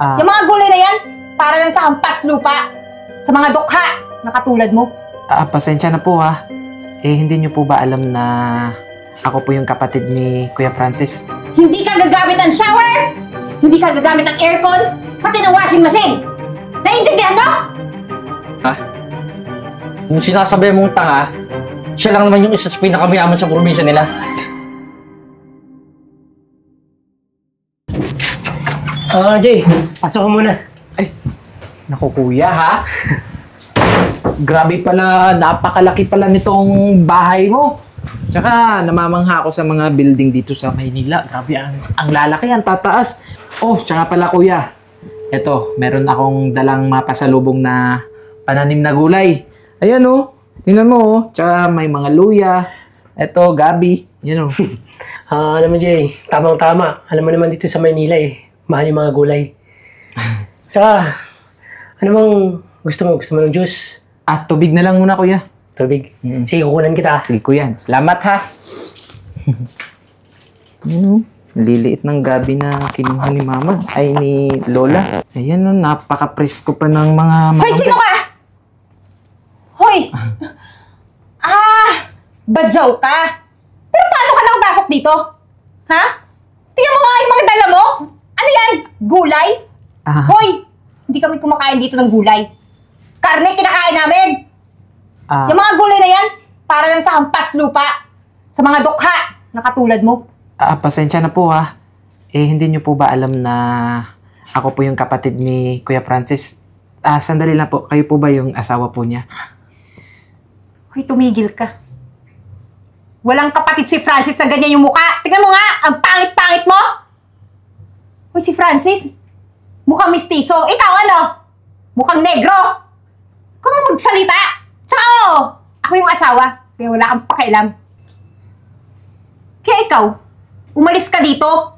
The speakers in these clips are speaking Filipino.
Yung mga gulay na yan, para lang sa hampas lupa. Sa mga dukha na katulad mo. Pasensya na po ha. Hindi niyo po ba alam na ako po yung kapatid ni Kuya Francis? Hindi ka gagamit ng shower! Hindi ka gagamit ng aircon! Pati ng washing machine! Naiintindihan mo? Yung sinasabi mong tanga, siya lang naman yung isa sa pinakamayaman sa probinsya nila. Jay, pasok ka muna. Ay, naku kuya ha? Grabe pala, napakalaki pala nitong bahay mo. Tsaka namamangha ako sa mga building dito sa Maynila. Grabe, ang lalaki, ang tataas. Oh, tsaka pala kuya. Eto, meron akong dalang mapasalubong na pananim na gulay. Ayan oh, tingnan mo oh. Tsaka may mga luya. Eto, gabi. Yan oh. Alam mo Jay, tamang-tama. Alam mo naman dito sa Maynila mahal yung mga gulay. Tsaka, ano bang gusto mo? Gusto mo ng juice? Tubig na lang muna kuya. Tubig? Sige, kukunan kita. Sige kuya, salamat ha. Liliit ng gabi na kinuha ni mama. Ay, ni Lola. Ayan oh, napaka-presko pa ng mga... Hoy, sino ka? Hoy! Badyaw ka. Pero paano ka nakapasok dito? Ha? Tingnan mo nga yung mga dala mo. Ano yan? Gulay? Hoy! Hindi kami kumakain dito ng gulay. Karne kinakain namin. Yung mga gulay na yan, para lang sa hampas lupa. Sa mga dukha na katulad mo. Pasensya na po ha. Hindi niyo po ba alam na ako po yung kapatid ni Kuya Francis? Sandali lang po. Kayo po ba yung asawa po niya? Hoy, tumigil ka. Walang kapatid si Francis na ganyan yung mukha. Tignan mo nga, ang pangit-pangit mo. Hoy, si Francis, mukhang mistiso. Ikaw ano? Mukhang negro. Kung magsalita. Tsaka ako yung asawa. Kaya wala kang pakialam. Kaya ikaw, umalis ka dito.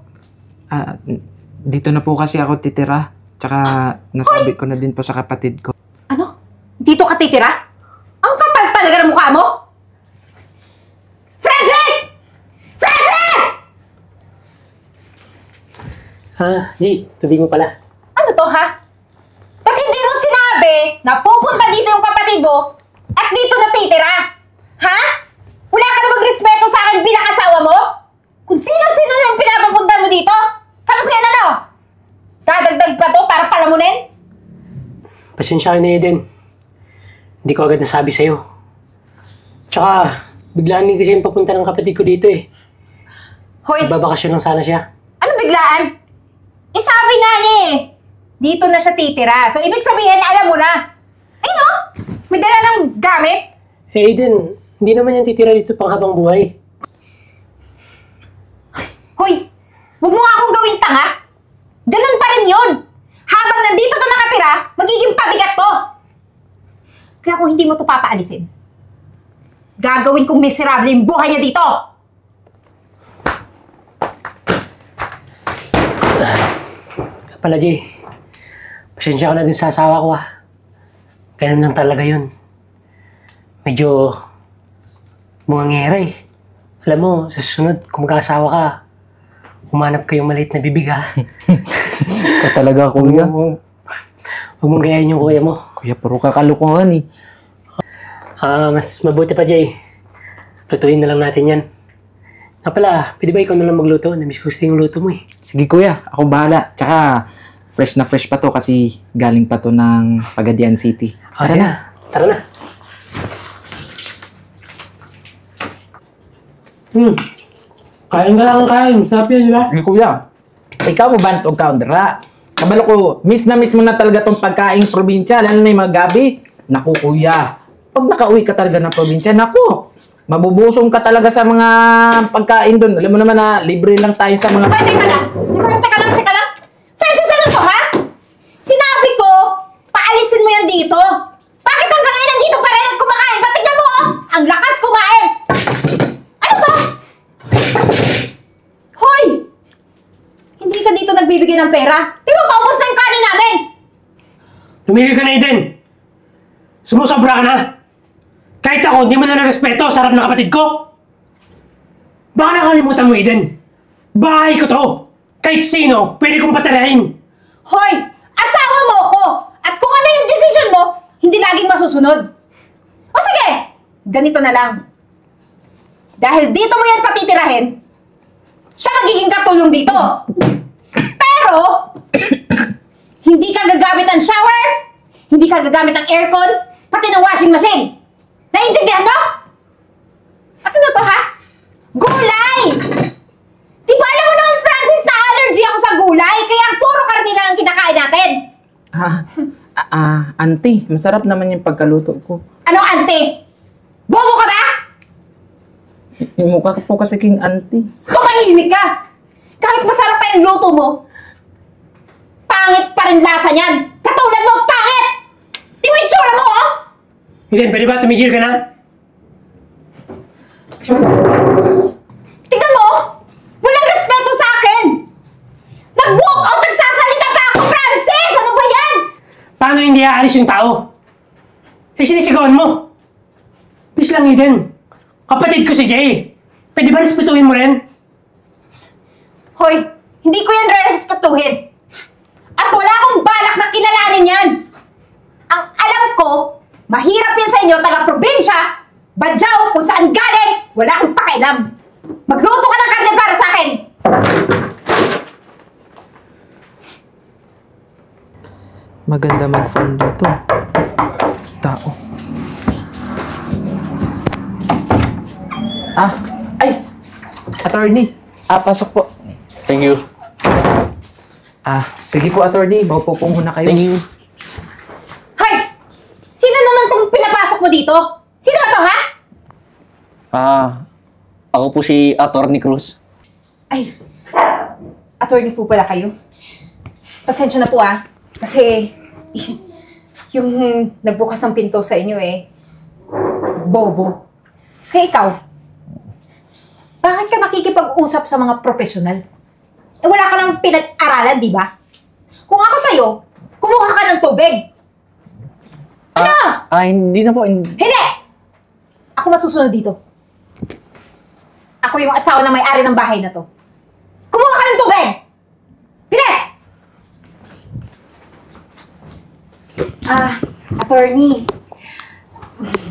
Dito na po kasi ako titira. Tsaka nasabi ko na din po sa kapatid ko. Ano? Dito ka titira? Ang kapal talaga ng mukha mo. Francis! Francis! Jay, tubig mo pala. Ano to, ha? Ba't hindi mo sinabi na pupunta dito yung kapatid mo at dito natitira? Ha? Wala ka na magrespeto sa akin bilang asawa mo? Kung sino-sino yung pinapapunta mo dito? Tapos ngayon ano? Dadagdag pa to para palamunin? Pasensya ka na Eden. Hindi ko agad nasabi sa'yo. Tsaka, biglaan din kasi yung papunta ng kapatid ko dito Hoy! Babakasyon lang sana siya. Ano biglaan? Sabi nga niya dito na siya titira. So, ibig sabihin, alam mo na. Ay no? May dala ng gamit? Eden, hindi naman yan titira dito pang habang buhay. Hoy! Huwag mo nga akong gawing tanga. Ganun pa rin yun. Habang nandito to nakatira, magiging pabigat to. Kaya kung hindi mo to papaalisin, gagawin kong miserable yung buhay niya dito. Pala Jay, pasensya ka na dun sa asawa ko Ganun lang talaga yun. Medyo mungangera Alam mo, sa susunod, kung mag-aasawa ka, humanap kayong maliit na bibig Ikaw talaga kuya. Huwag mong gayahin yung kuya mo. Kuya, puro kakalukuhan Mas mabuti pa Jay. Lutuin na lang natin yan. Nga pala, pwede ba ikaw na lang magluto? Namiss ko gusto yung luto mo Sige kuya, ako bahala. Tsaka, fresh na fresh pa to kasi galing pa to ng Pagadian City. Tara na. Tara na. Kain ka lang ang kain. Sarap yan, di ba? Kuya, ikaw mo ba itong kaundra? Kabalo ko, miss mo na talaga tong pagkaing probinsya, lalo na yung mga gabi. Naku kuya, pag nakauwi ka talaga ng probinsya, naku, mabubusong ka talaga sa mga pagkain doon. Alam mo naman na libre lang tayo sa mga... Teka lang! Teka lang! Francis, ano to, ha? Sinabi ko, paalisin mo yan dito. Bakit hanggang ngayon nandito pa rin at kumakain? Ba't tignan mo, ang lakas kumain! Ano to? Hoy! Hindi ka dito nagbibigay ng pera. Pero paubos na yung kanin namin! Lumigil ka na, Eden! Sumusobra ka na! Kahit ako, hindi mo na respeto sa harap ng kapatid ko! Baka nakalimutan mo, Eden! Bahay ko to! Kahit sino, pwede kong patalahin! Hoy! masusunod. O sige, ganito na lang. Dahil dito mo yan patitirahin, siya magiging katulong dito. Pero, hindi ka gagamit ng shower, hindi ka gagamit ng aircon, pati ng washing machine. Naiintindihan mo? At ano to, ha? Gulay! Di ba alam mo naman, Francis, na allergy ako sa gulay, kaya puro karne lang ang kinakain natin. Auntie, masarap naman yung pagkaluto ko. Anong ante? Bobo ka ba? Yung mukha ko po kasi king auntie. Tumahimik ka! Kahit masarap pa yung luto mo, pangit pa rin lasa niyan. Katulad mo, pangit! Di mo itsura mo, oh! Eden, pwede ba tumigil ka na? Tignan mo, oh! Walang respeto sa akin! Nag-walk out, nagsasalita pa ako, Francis! Ano ba yan? Paano hindi aalis yung tao? Eh, sinisigawan mo. Please lang, Eden. Kapatid ko si Jay. Pwede ba respetuhin mo rin? Hoy, hindi ko yan respetuhin. At wala akong balak na kilalanin yan. Ang alam ko, mahirap yan sa inyo, taga-probinsya, badyaw, kung saan galing, wala akong pakialam. Magluto ka ng karne para sa akin. Maganda mag-phone dito. Tao. Ay! Attorney! Pasok po. Thank you. Sige po, attorney. Maupo po muna kayo. Thank you. Hoy! Sino naman tong pinapasok mo dito? Sino ba to, ha? Ako po si Attorney Cruz. Ay, attorney po pala kayo. Pasensya na po, kasi yung nagbukas ng pinto sa inyo bobo. Kaya ikaw, bakit ka nakikipag-usap sa mga profesional? Wala ka nang pinag-aralan, di ba? Kung ako sa'yo, kumuha ka ng tubig. Ano? Hindi na po. Hindi! Ako masusunod dito. Ako yung asawa ng may-ari ng bahay na to. Kumuha ka ng tubig! Bilis! Attorney.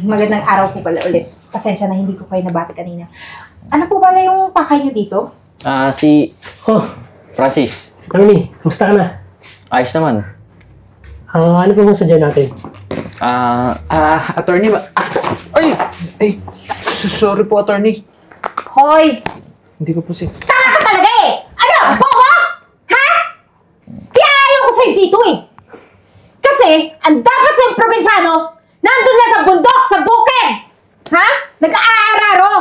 Magandang araw po pala ulit. Pasensya na hindi ko kayo nabati kanina. Ano po pala yung pakay nyo dito? Si Oh, Francis. Tony, kumusta ka na? Ayos naman. Ano po bang sadya natin? Attorney ba? Ay! Sorry po, attorney. Hoy! Hindi ko po Tanga ka talaga Ano? Bobo? Ha? Kaya ayaw ko sa'yo dito Kasi, ang dapat sa'yo probinsyano, nandun na sa bundok, sa bukid! Ha? Nag-aararo!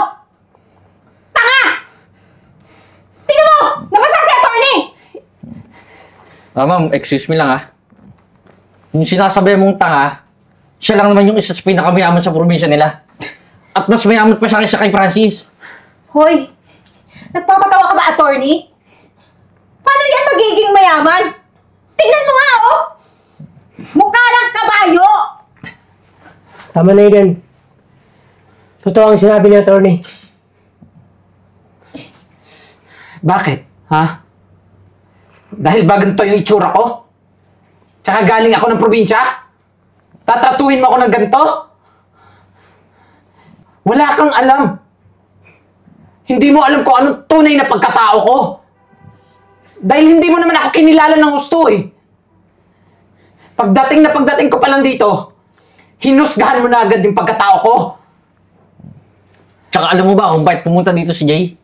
Tanga! Tingnan mo! Nabasa si attorney! Ma'am, excuse me lang Yung sinasabi mong tanga, siya lang naman yung isa sa pinakamayaman sa probinsya nila. At mas mayaman pa siya kaysa kay Francis. Hoy! Nagpapatawa ka ba, attorney? Paano yan magiging mayaman? Tingnan mo nga, Mukha ng kabayo! Tama na, Eden. Totoo ang sinabi ni attorney. Bakit? Dahil ba ganito yung itsura ko? Tsaka galing ako ng probinsya? Tatratuhin mo ako ng ganito? Wala kang alam. Hindi mo alam kung anong tunay na pagkatao ko. Dahil hindi mo naman ako kinilala ng gusto Pagdating ko pa lang dito, hinusgahan mo na agad yung pagkatao ko. Tsaka alam mo ba kung bakit pumunta dito si Jay?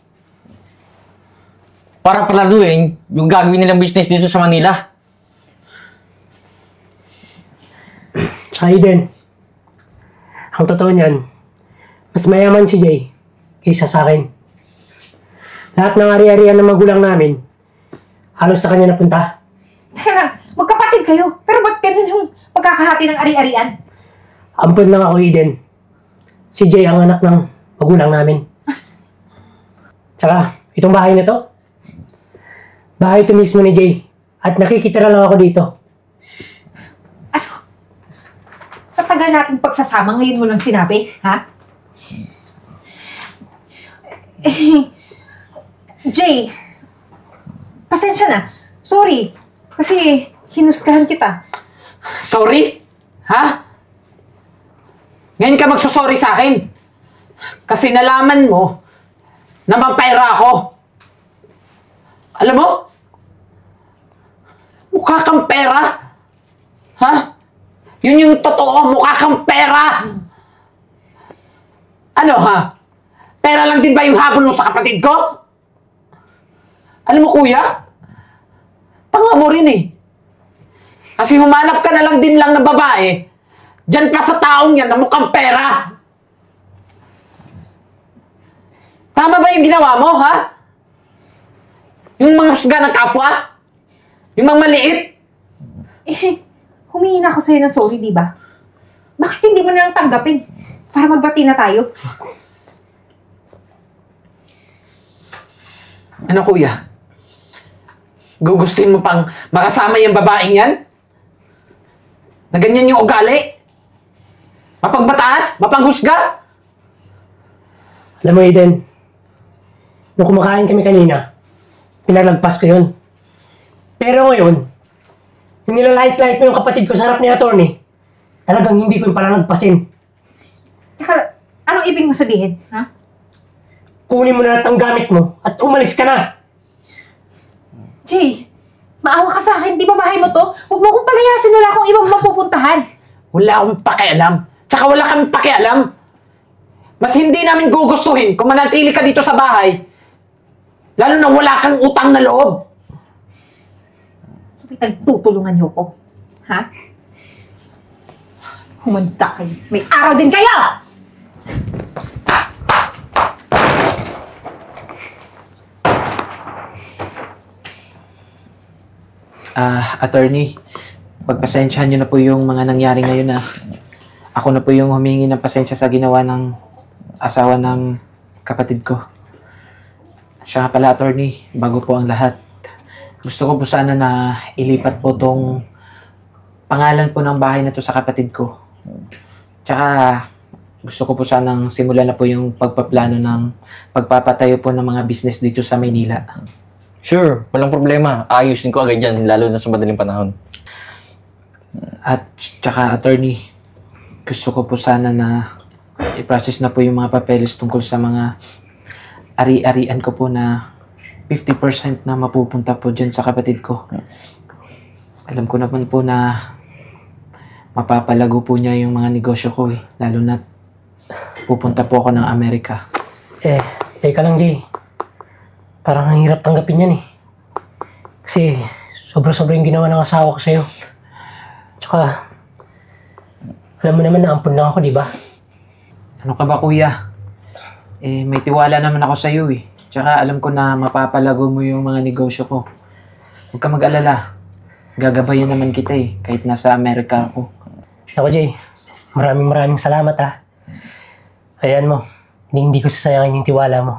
Para paladuin yung gagawin nilang business dito sa Manila. Tsaka Eden, ang totoo niyan, mas mayaman si Jay kaysa sa akin. Lahat ng ari-arian ng magulang namin, halos sa kanya napunta. Teka, magkapatid kayo. Pero ba't ganun yung pagkakahati ng ari-arian? Ampun lang ako, Eden. Si Jay ang anak ng magulang namin. Tsaka, itong bahay na to, bahay ito mismo ni Jay. At nakikitira lang ako dito. Ano? Sa tagal nating pagsasama, ngayon mo lang sinabi, ha? Jay, pasensya na. Sorry. Kasi hinusgahan kita. Sorry? Ngayon ka magsusorry sa akin. Kasi nalaman mo na mampera ako. Alam mo? Mukha kang pera. Ha? Yun yung totoo, mukha kang pera. Ano ha? Pera lang din ba yung habol mo sa kapatid ko? Alam mo kuya? Tanga mo rin eh. Kasi humanap ka na lang din lang ng babae. Diyan pa sa taong yan na mukhang pera. Tama ba yung ginawa mo, ha? Yung mga husga ng kapwa? Yung mga maliit? Eh, humingi na ako sa'yo ng sorry, di ba? Bakit hindi mo na lang tanggapin? Para magbati na tayo. Ano kuya? Gugustuhin mo pang makasama yung babaeng yan? Na ganyan yung ugali? Mapagbataas? Mapanghusga? Alam mo, Aiden, nung kumakain kami kanina, pinalagpas ko yun. Pero ngayon, yung nilalait-lait mo yung kapatid ko sa harap ni attorney, talagang hindi ko yung palalagpasin. Teka, anong ibig mo sabihin, ha? Kunin mo na lahat ang gamit mo at umalis ka na. Jay, maawa ka sa akin. Di ba bahay mo to? Huwag mo akong palayasin. Wala akong ibang mapupuntahan. Wala akong pakialam. Tsaka wala kami pakialam. Mas hindi namin gugustuhin kung manatili ka dito sa bahay. Lalo na wala kang utang na loob. So, tutulungan niyo ko. Ha? Humanda kayo. May araw din kayo! Attorney, pagpasensyahan niyo na po yung mga nangyari ngayon na ako na po yung humingi ng pasensya sa ginawa ng asawa ng kapatid ko. Siya nga pala, attorney, bago po ang lahat. Gusto ko po sana na ilipat po tong pangalan po ng bahay na to sa kapatid ko. Tsaka gusto ko po sanang simulan na po yung pagpaplano ng pagpapatayo po ng mga business dito sa Maynila. Sure, walang problema. Ayusin ko agad yan, lalo na sa madaling panahon. At tsaka, attorney, gusto ko po sana na i-process na po yung mga papeles tungkol sa mga ari-arian ko po na 50% na mapupunta po dyan sa kapatid ko. Alam ko naman po na mapapalago po niya yung mga negosyo ko eh. Lalo na pupunta po ako ng Amerika. Teka lang, Jay. Parang ang hirap tanggapin yan eh. Kasi sobra-sobra yung ginawa ng asawa ko sa'yo. Tsaka, alam mo naman na ampun lang ako, di ba? Ano ka ba kuya? May tiwala naman ako sa'yo eh. Tsaka alam ko na mapapalago mo yung mga negosyo ko. Huwag ka mag-alala. Gagabayan naman kita eh, kahit nasa Amerika ako. Ako, Jay, maraming salamat ha. Ayan mo, hindi ko sasayangin yung tiwala mo.